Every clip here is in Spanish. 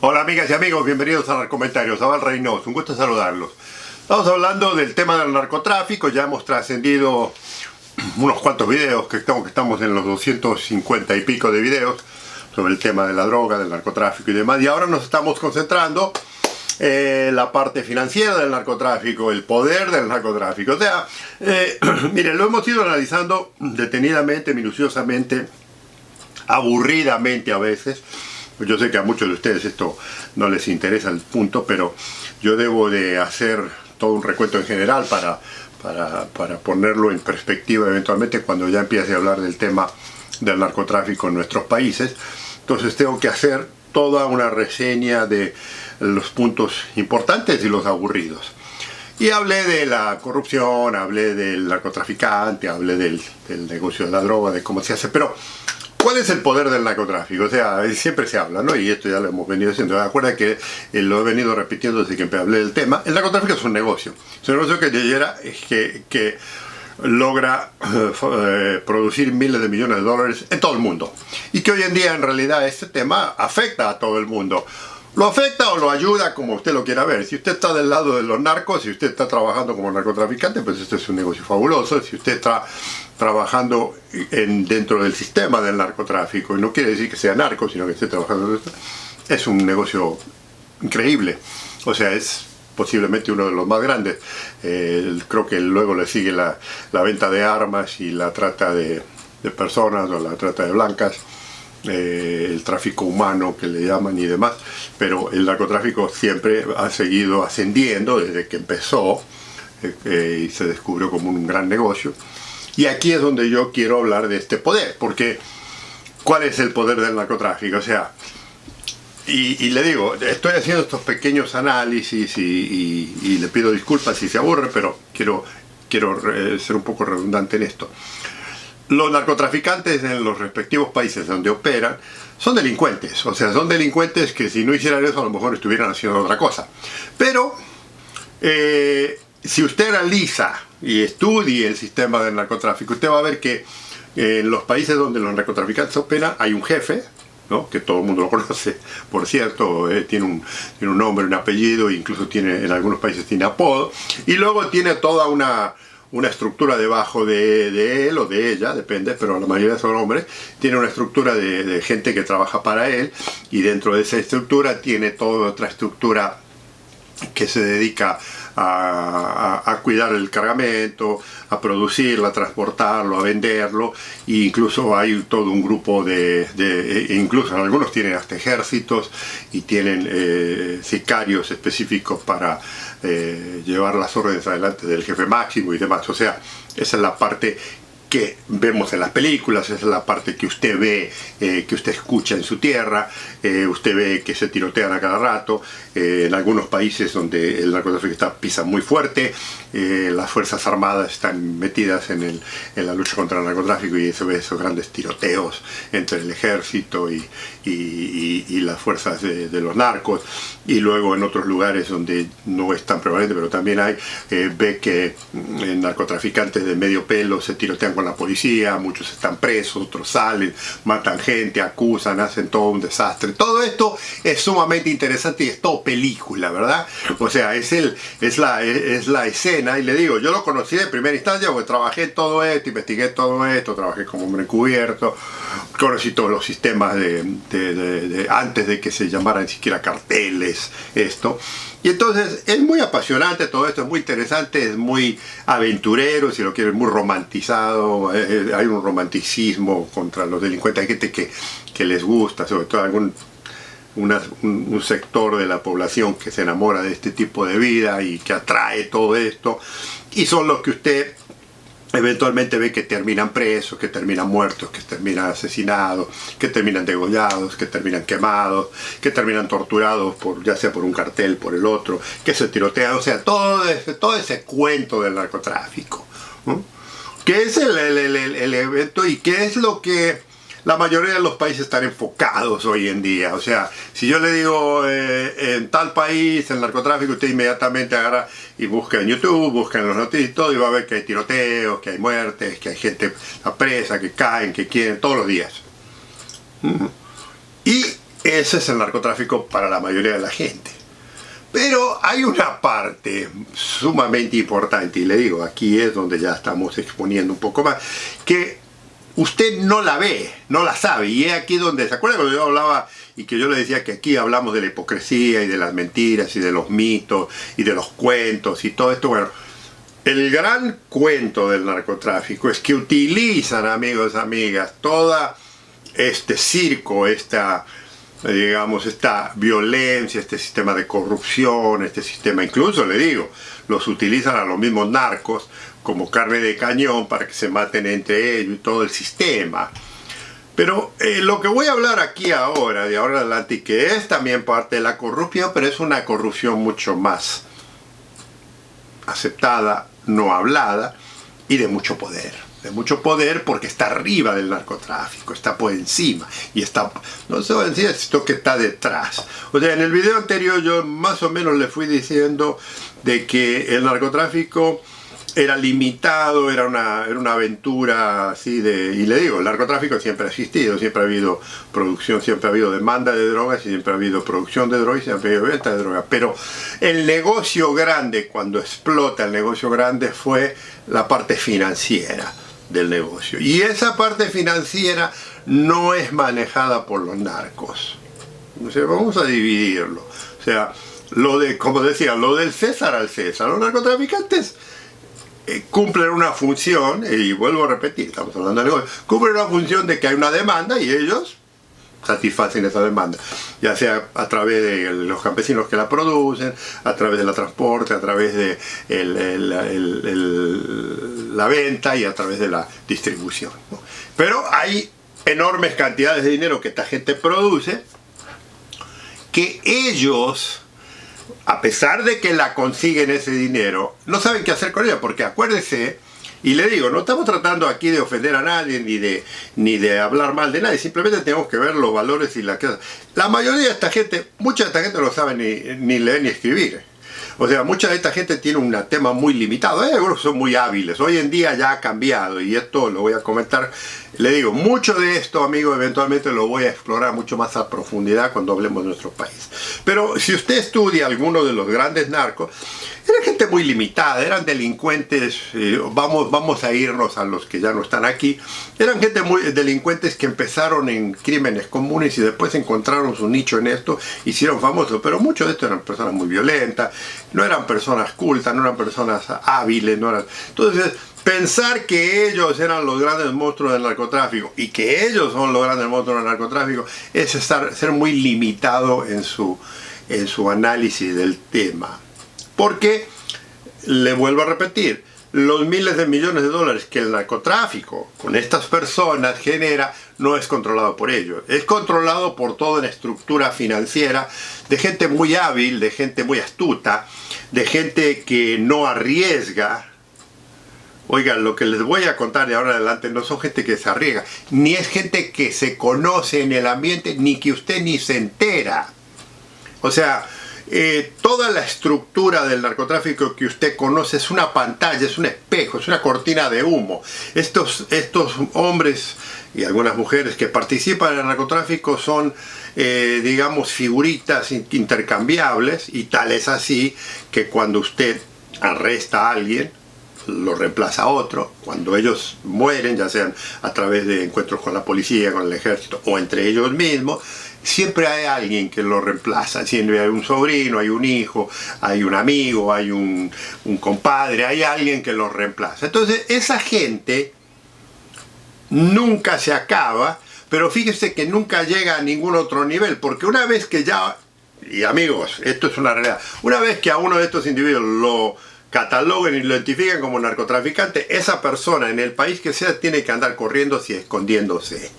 Hola amigas y amigos, bienvenidos a Narcomentarios. Abel Reynoso, un gusto saludarlos. Estamos hablando del tema del narcotráfico, ya hemos trascendido unos cuantos videos, que estamos en los 250 y pico de videos sobre el tema de la droga, del narcotráfico y demás, y ahora nos estamos concentrando en la parte financiera del narcotráfico, el poder del narcotráfico. O sea, miren, lo hemos ido analizando detenidamente, minuciosamente, aburridamente a veces. Yo sé que a muchos de ustedes esto no les interesa el punto, pero yo debo de hacer todo un recuento en general para ponerlo en perspectiva eventualmente cuando ya empiece a hablar del tema del narcotráfico en nuestros países. Entonces tengo que hacer toda una reseña de los puntos importantes y los aburridos. Y hablé de la corrupción, hablé del narcotraficante, hablé del negocio de la droga, de cómo se hace, pero ¿cuál es el poder del narcotráfico? O sea, siempre se habla, ¿no? Y esto ya lo hemos venido diciendo. Acuerda que lo he venido repitiendo desde que hablé del tema. El narcotráfico es un negocio. Es un negocio que logra producir miles de millones de dólares en todo el mundo. Y que hoy en día, en realidad, este tema afecta a todo el mundo. Lo afecta o lo ayuda, como usted lo quiera ver. Si usted está del lado de los narcos, si usted está trabajando como narcotraficante, pues este es un negocio fabuloso. Si usted está trabajando dentro del sistema del narcotráfico, y no quiere decir que sea narco, sino que esté trabajando, es un negocio increíble. O sea, es posiblemente uno de los más grandes. Creo que luego le sigue la venta de armas y la trata de personas o la trata de blancas. El tráfico humano que le llaman y demás, pero el narcotráfico siempre ha seguido ascendiendo desde que empezó y se descubrió como un gran negocio. Y aquí es donde yo quiero hablar de este poder, porque ¿cuál es el poder del narcotráfico? O sea, y le digo, estoy haciendo estos pequeños análisis y le pido disculpas si se aburre, pero quiero ser un poco redundante en esto. Los narcotraficantes en los respectivos países donde operan son delincuentes, o sea, son delincuentes que si no hicieran eso a lo mejor estuvieran haciendo otra cosa. Pero si usted analiza y estudia el sistema del narcotráfico, usted va a ver que en los países donde los narcotraficantes operan hay un jefe, ¿no? Que todo el mundo lo conoce, por cierto, tiene un nombre, un apellido, incluso en algunos países tiene apodo, y luego tiene toda una estructura debajo de él o de ella, depende, pero la mayoría son hombres, tiene una estructura de gente que trabaja para él, y dentro de esa estructura tiene toda otra estructura que se dedica a cuidar el cargamento, a producirlo, a transportarlo, a venderlo, e incluso hay todo un grupo incluso algunos tienen hasta ejércitos y tienen sicarios específicos para llevar las órdenes adelante del jefe máximo y demás. O sea, esa es la parte que vemos en las películas, esa es la parte que usted ve, que usted escucha en su tierra, usted ve que se tirotean a cada rato, en algunos países donde el narcotráfico pisa muy fuerte, las fuerzas armadas están metidas en la lucha contra el narcotráfico y se ve esos grandes tiroteos entre el ejército y las fuerzas de los narcos, y luego en otros lugares donde no es tan prevalente, pero también hay, ve que narcotraficantes de medio pelo se tirotean con la policía, muchos están presos, otros salen, matan gente, acusan, hacen todo un desastre. Todo esto es sumamente interesante y es todo película, ¿verdad? O sea, es la escena, y le digo, yo lo conocí de primera instancia porque trabajé en todo esto, investigué todo esto, trabajé como hombre encubierto, conocí todos los sistemas antes de que se llamaran ni siquiera carteles, esto. Y entonces es muy apasionante todo esto, es muy interesante, es muy aventurero, si lo quieren, muy romantizado. Hay un romanticismo contra los delincuentes, hay gente que les gusta, sobre todo un sector de la población que se enamora de este tipo de vida y que atrae todo esto, y son los que usted eventualmente ve que terminan presos, que terminan muertos, que terminan asesinados, que terminan degollados, que terminan quemados, que terminan torturados ya sea por un cartel, por el otro, que se tirotean. O sea, todo ese cuento del narcotráfico, ¿no? Que es el evento y que es lo que la mayoría de los países están enfocados hoy en día. O sea, si yo le digo en tal país el narcotráfico, usted inmediatamente agarra y busca en YouTube, busca en los noticias y todo, y va a ver que hay tiroteos, que hay muertes, que hay gente presa, que caen, que quieren, todos los días. Y Ese es el narcotráfico para la mayoría de la gente. Pero hay una parte sumamente importante, y le digo, aquí es donde ya estamos exponiendo un poco más, que usted no la ve, no la sabe, y es aquí donde, ¿se acuerda cuando yo hablaba y que yo le decía que aquí hablamos de la hipocresía y de las mentiras y de los mitos y de los cuentos y todo esto? Bueno, el gran cuento del narcotráfico es que utilizan, amigos, amigas, todo este circo, digamos, esta violencia, este sistema de corrupción, este sistema, incluso le digo, los utilizan a los mismos narcos como carne de cañón para que se maten entre ellos y todo el sistema. Pero lo que voy a hablar aquí ahora, de ahora en adelante, y que es también parte de la corrupción, pero es una corrupción mucho más aceptada, no hablada, y de mucho poder. De mucho poder porque está arriba del narcotráfico, está por encima, y está, no se va a decir esto que está detrás. O sea, en el video anterior yo más o menos le fui diciendo de que el narcotráfico era limitado, era una aventura así de... Y le digo, el narcotráfico siempre ha existido, siempre ha habido producción, siempre ha habido demanda de drogas, siempre ha habido producción de drogas y siempre ha habido venta de drogas. Pero el negocio grande, cuando explota el negocio grande, fue la parte financiera del negocio. Y esa parte financiera no es manejada por los narcos. O sea, vamos a dividirlo. O sea, como decía, lo del César al César. Los narcotraficantes cumplen una función, y vuelvo a repetir, estamos hablando de negocio, cumplen una función de que hay una demanda y ellos satisfacen esa demanda, ya sea a través de los campesinos que la producen, a través del transporte, a través de la venta y a través de la distribución, ¿no? Pero hay enormes cantidades de dinero que esta gente produce, que ellos, a pesar de que la consiguen ese dinero, no saben qué hacer con ella, porque acuérdese, y le digo, no estamos tratando aquí de ofender a nadie, ni de hablar mal de nadie, simplemente tenemos que ver los valores y la mayoría de esta gente, mucha de esta gente no sabe ni leer ni escribir. O sea, mucha de esta gente tiene un tema muy limitado, algunos son muy hábiles, hoy en día ya ha cambiado, y esto lo voy a comentar. Le digo, mucho de esto, amigos, eventualmente lo voy a explorar mucho más a profundidad cuando hablemos de nuestro país. Pero si usted estudia algunos de los grandes narcos, era gente muy limitada, eran delincuentes, vamos a irnos a los que ya no están aquí, eran gente muy delincuentes que empezaron en crímenes comunes y después encontraron su nicho en esto, hicieron famosos, pero muchos de estos eran personas muy violentas, no eran personas cultas, no eran personas hábiles, no eran... Entonces, pensar que ellos eran los grandes monstruos del narcotráfico y que ellos son los grandes monstruos del narcotráfico es ser muy limitado en su análisis del tema. Porque, le vuelvo a repetir, los miles de millones de dólares que el narcotráfico con estas personas genera no es controlado por ellos, es controlado por toda una estructura financiera de gente muy hábil, de gente muy astuta, de gente que no arriesga. Oigan, lo que les voy a contar de ahora en adelante no son gente que se arriesga, ni es gente que se conoce en el ambiente, ni que usted ni se entera. O sea, toda la estructura del narcotráfico que usted conoce es una pantalla, es un espejo, es una cortina de humo. Estos hombres y algunas mujeres que participan en el narcotráfico son, digamos, figuritas intercambiables, y tal es así que cuando usted arresta a alguien, lo reemplaza otro. Cuando ellos mueren, ya sean a través de encuentros con la policía, con el ejército o entre ellos mismos, siempre hay alguien que lo reemplaza. Siempre hay un sobrino, hay un hijo, hay un amigo, hay un compadre, hay alguien que lo reemplaza. Entonces esa gente nunca se acaba, pero fíjese que nunca llega a ningún otro nivel, porque una vez que ya, y amigos, esto es una realidad, una vez que a uno de estos individuos lo cataloguen y lo identifiquen como narcotraficante, esa persona en el país que sea tiene que andar corriendo y escondiéndose.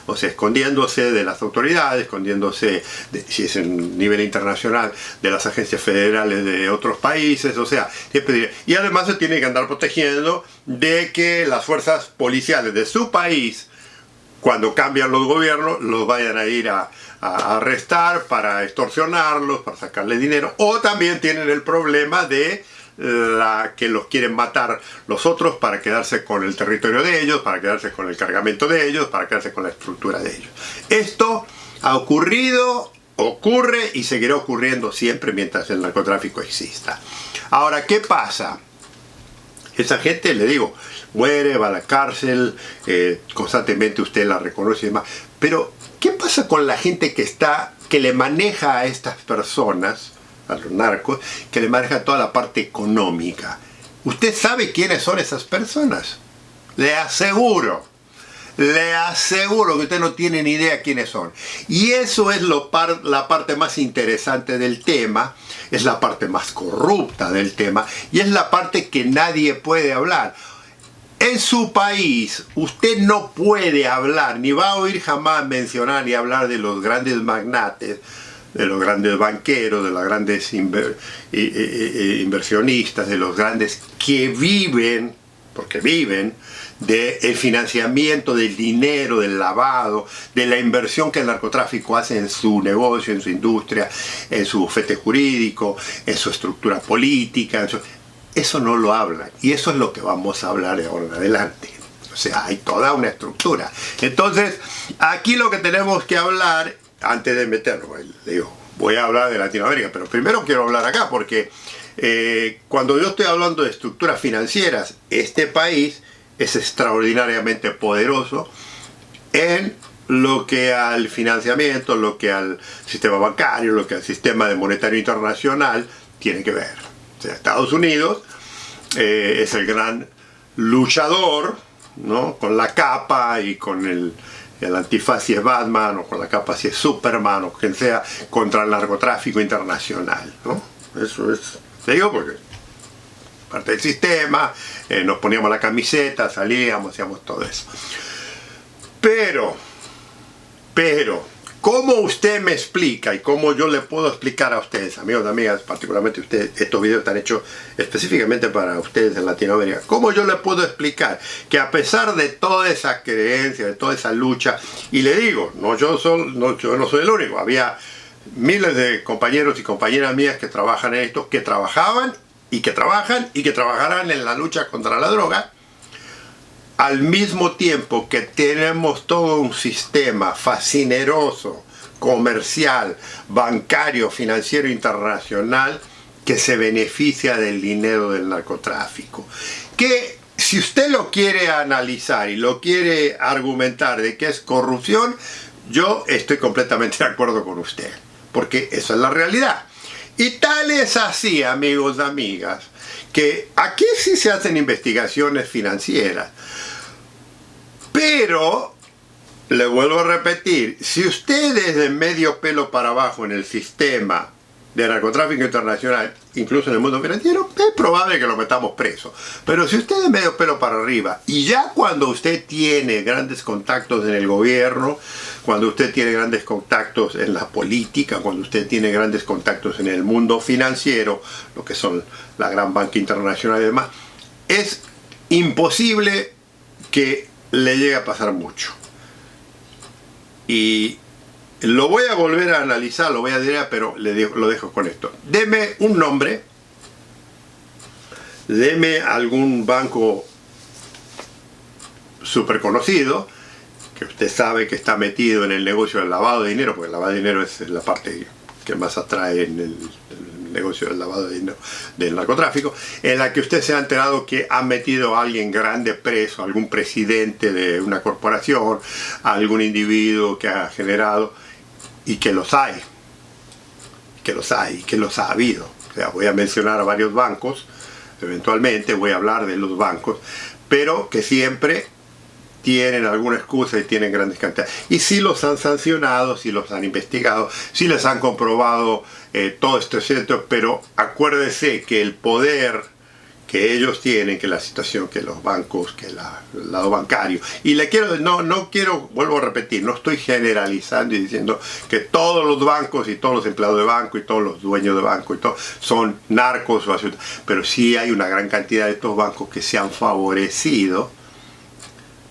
O sea, escondiéndose de las autoridades, escondiéndose, si es en nivel internacional, de las agencias federales de otros países, o sea, siempre, y además se tiene que andar protegiendo de que las fuerzas policiales de su país, cuando cambian los gobiernos, los vayan a ir a arrestar para extorsionarlos, para sacarle dinero, o también tienen el problema de que los quieren matar los otros para quedarse con el territorio de ellos, para quedarse con el cargamento de ellos, para quedarse con la estructura de ellos. Esto Ha ocurrido, ocurre y seguirá ocurriendo siempre mientras el narcotráfico exista. Ahora, ¿qué pasa? Esa gente, le digo, muere, va a la cárcel, constantemente usted la reconoce y demás. Pero, ¿qué pasa con la gente que le maneja a estas personas, a los narcos, que le maneja toda la parte económica? ¿Usted sabe quiénes son esas personas? Le aseguro que usted no tiene ni idea quiénes son. Y eso es la parte más interesante del tema, es la parte más corrupta del tema, y es la parte que nadie puede hablar. En su país, usted no puede hablar, ni va a oír jamás mencionar ni hablar de los grandes magnates, de los grandes banqueros, de los grandes inversionistas, de los grandes que viven, porque viven, del financiamiento del dinero, del lavado, de la inversión que el narcotráfico hace en su negocio, en su industria, en su bufete jurídico, en su estructura política. Eso no lo hablan, y eso es lo que vamos a hablar de ahora en adelante. O sea, hay toda una estructura. Entonces, aquí lo que tenemos que hablar, antes de meternos, digo, voy a hablar de Latinoamérica, pero primero quiero hablar acá, porque cuando yo estoy hablando de estructuras financieras, este país es extraordinariamente poderoso en lo que al financiamiento, lo que al sistema bancario, lo que al sistema monetario internacional tiene que ver. O sea, Estados Unidos es el gran luchador, ¿no? Con la capa y con el antifaz si es Batman, o con la capa si es Superman, o quien sea, contra el narcotráfico internacional, ¿no? Eso es, te digo porque parte del sistema, nos poníamos la camiseta, salíamos, hacíamos todo eso. Pero, ¿cómo usted me explica y cómo yo le puedo explicar a ustedes, amigos y amigas, particularmente ustedes, estos videos están hechos específicamente para ustedes en Latinoamérica, cómo yo le puedo explicar que a pesar de toda esa creencia, de toda esa lucha, y le digo, yo no soy el único, había miles de compañeros y compañeras mías que trabajan en esto, que trabajaban y que trabajan y que trabajarán en la lucha contra la droga, al mismo tiempo que tenemos todo un sistema fascineroso, comercial, bancario, financiero internacional que se beneficia del dinero del narcotráfico. Que si usted lo quiere analizar y lo quiere argumentar de que es corrupción, yo estoy completamente de acuerdo con usted, porque esa es la realidad. Y tal es así, amigos y amigas, que aquí sí se hacen investigaciones financieras. Pero, le vuelvo a repetir, si usted es de medio pelo para abajo en el sistema de narcotráfico internacional, incluso en el mundo financiero, es probable que lo metamos preso. Pero si usted es de medio pelo para arriba, y ya cuando usted tiene grandes contactos en el gobierno, cuando usted tiene grandes contactos en la política, cuando usted tiene grandes contactos en el mundo financiero, lo que son la gran banca internacional y demás, es imposible que le llegue a pasar mucho. Y lo voy a volver a analizar, lo voy a decir, pero lo dejo con esto. Deme un nombre, deme algún banco súper conocido, que usted sabe que está metido en el negocio del lavado de dinero, porque el lavado de dinero es la parte que más atrae en el negocio del lavado de dinero, del narcotráfico, en la que usted se ha enterado que ha metido a alguien grande preso, algún presidente de una corporación, algún individuo que ha generado, y que los hay, que los ha habido. O sea, voy a mencionar a varios bancos, eventualmente voy a hablar de los bancos, pero que siempre tienen alguna excusa y tienen grandes cantidades. Y sí los han sancionado, sí los han investigado, sí les han comprobado todo esto es cierto, pero acuérdese que el poder que ellos tienen, que la situación, que los bancos, que el lado bancario. Y le quiero, no quiero, vuelvo a repetir, no estoy generalizando y diciendo que todos los bancos y todos los empleados de banco y todos los dueños de banco y todo son narcos, pero sí hay una gran cantidad de estos bancos que se han favorecido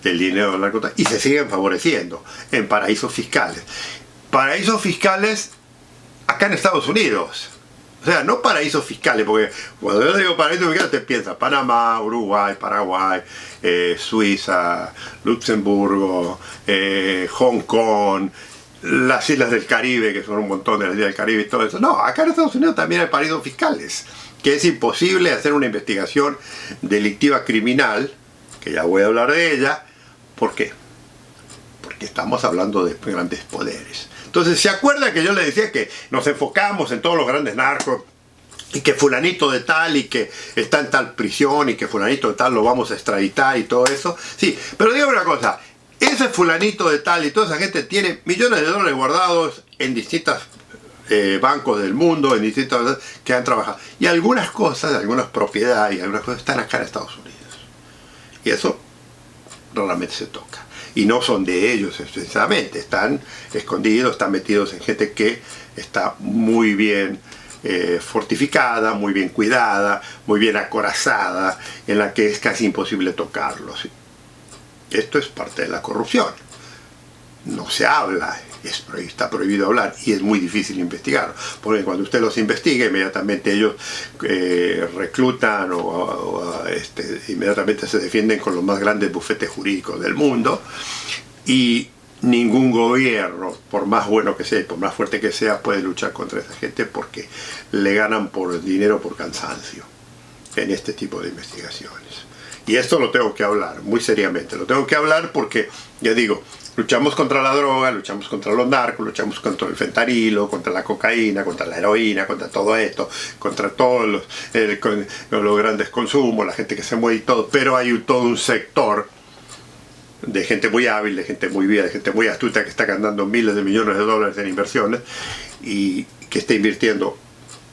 del dinero del narcotráfico y se siguen favoreciendo en paraísos fiscales. Paraísos fiscales acá en Estados Unidos. O sea, no paraísos fiscales, porque cuando yo digo paraísos fiscales, usted piensa Panamá, Uruguay, Paraguay, Suiza, Luxemburgo, Hong Kong, las islas del Caribe, que son un montón de las islas del Caribe y todo eso. No, acá en Estados Unidos también hay paraísos fiscales, que es imposible hacer una investigación delictiva criminal, que ya voy a hablar de ella. ¿Por qué? Porque estamos hablando de grandes poderes. Entonces, ¿se acuerda que yo le decía que nos enfocamos en todos los grandes narcos? Y que fulanito de tal y que está en tal prisión y que fulanito de tal lo vamos a extraditar y todo eso. Sí, pero dígame una cosa, ese fulanito de tal y toda esa gente tiene millones de dólares guardados en distintos bancos del mundo, en distintas que han trabajado. Y algunas cosas, algunas propiedades y algunas cosas están acá en Estados Unidos. Y eso raramente se toca. Y no son de ellos específicamente, están escondidos, están metidos en gente que está muy bien fortificada, muy bien cuidada, muy bien acorazada, en la que es casi imposible tocarlo. ¿Sí? Esto es parte de la corrupción. No se habla, está prohibido hablar y es muy difícil investigar, porque cuando usted los investiga, inmediatamente ellos reclutan inmediatamente se defienden con los más grandes bufetes jurídicos del mundo, y ningún gobierno, por más bueno que sea y por más fuerte que sea, puede luchar contra esa gente porque le ganan por dinero, por cansancio en este tipo de investigaciones. Y esto lo tengo que hablar muy seriamente, lo tengo que hablar porque, ya digo, luchamos contra la droga, luchamos contra los narcos, luchamos contra el fentanilo, contra la cocaína, contra la heroína, contra todo esto, contra todos los grandes consumos, la gente que se mueve y todo, pero hay todo un sector de gente muy hábil, de gente muy bien, de gente muy astuta que está ganando miles de millones de dólares en inversiones y que está invirtiendo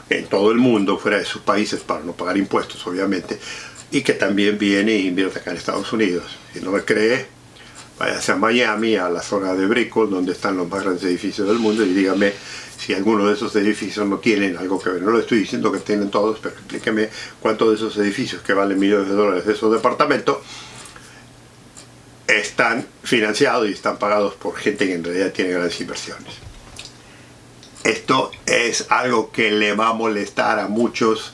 en todo el mundo, fuera de sus países, para no pagar impuestos, obviamente, y que también viene e invierte acá en Estados Unidos. Si no me cree, váyase a Miami, a la zona de Brickell, donde están los más grandes edificios del mundo, y dígame si alguno de esos edificios no tienen algo que ver. No le estoy diciendo que tienen todos, pero explíqueme cuántos de esos edificios que valen millones de dólares de esos departamentos están financiados y están pagados por gente que en realidad tiene grandes inversiones. Esto es algo que le va a molestar a muchos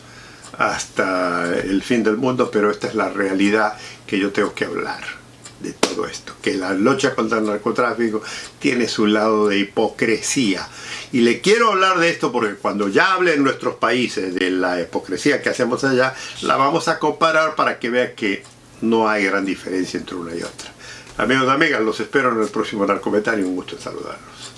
hasta el fin del mundo, pero esta es la realidad que yo tengo que hablar de todo esto, que la lucha contra el narcotráfico tiene su lado de hipocresía. Y le quiero hablar de esto porque cuando ya hable en nuestros países de la hipocresía que hacemos allá, la vamos a comparar para que vea que no hay gran diferencia entre una y otra. Amigos y amigas, los espero en el próximo Narcometario, un gusto en saludarlos.